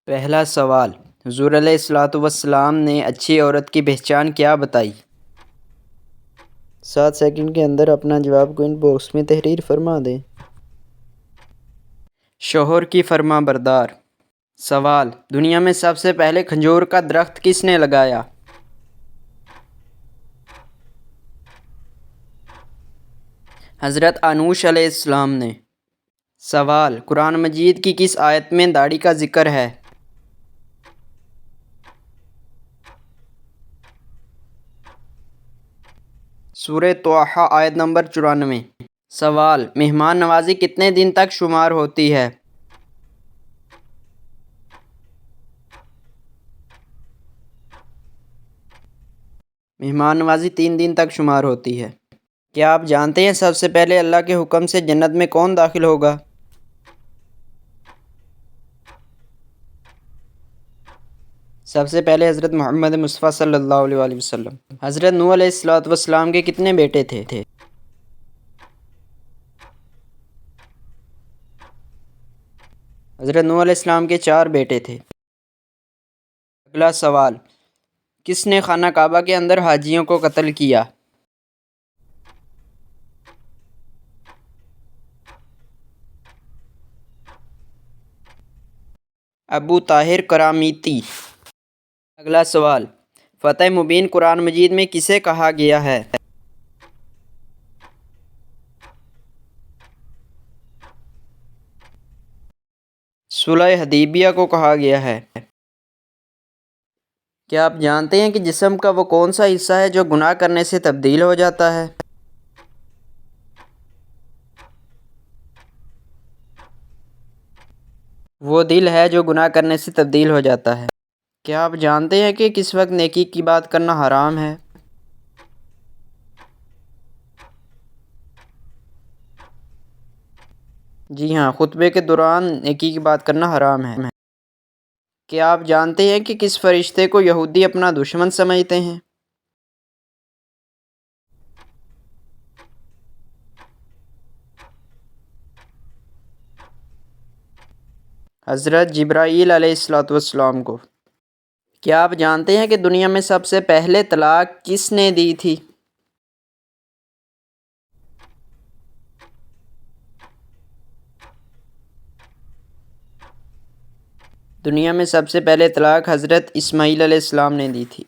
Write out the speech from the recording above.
پہلا سوال، حضور علیہ الصلوۃ والسلام نے اچھی عورت کی پہچان کیا بتائی؟ 7 سیکنڈ کے اندر اپنا جواب کوئنٹ باکس میں تحریر فرما دیں۔ شوہر کی فرما بردار۔ سوال، دنیا میں سب سے پہلے کھجور کا درخت کس نے لگایا؟ حضرت انوش علیہ السلام نے۔ سوال، قرآن مجید کی کس آیت میں داڑھی کا ذکر ہے؟ سورہ طٰہٰ آیت نمبر 94۔ سوال، مہمان نوازی کتنے دن تک شمار ہوتی ہے؟ مہمان نوازی 3 دن تک شمار ہوتی ہے۔ کیا آپ جانتے ہیں سب سے پہلے اللہ کے حکم سے جنت میں کون داخل ہوگا؟ سب سے پہلے حضرت محمد مصطفیٰ صلی اللہ علیہ وآلہ وسلم۔ حضرت نوح علیہ السلام کے کتنے بیٹے تھے؟ حضرت نوح علیہ السلام کے 4 بیٹے تھے۔ اگلا سوال، کس نے خانہ کعبہ کے اندر حاجیوں کو قتل کیا؟ ابو طاہر کرامتی۔ اگلا سوال، فتح مبین قرآن مجید میں کسے کہا گیا ہے؟ صلح حدیبیہ کو کہا گیا ہے۔ کیا آپ جانتے ہیں کہ جسم کا وہ کون سا حصہ ہے جو گناہ کرنے سے تبدیل ہو جاتا ہے؟ وہ دل ہے جو گناہ کرنے سے تبدیل ہو جاتا ہے۔ کیا آپ جانتے ہیں کہ کس وقت نیکی کی بات کرنا حرام ہے؟ جی ہاں، خطبے کے دوران نیکی کی بات کرنا حرام ہے۔ کیا آپ جانتے ہیں کہ کس فرشتے کو یہودی اپنا دشمن سمجھتے ہیں؟ حضرت جبرائیل علیہ السلام کو۔ کیا آپ جانتے ہیں کہ دنیا میں سب سے پہلے طلاق کس نے دی تھی؟ دنیا میں سب سے پہلے طلاق حضرت اسماعیل علیہ السلام نے دی تھی۔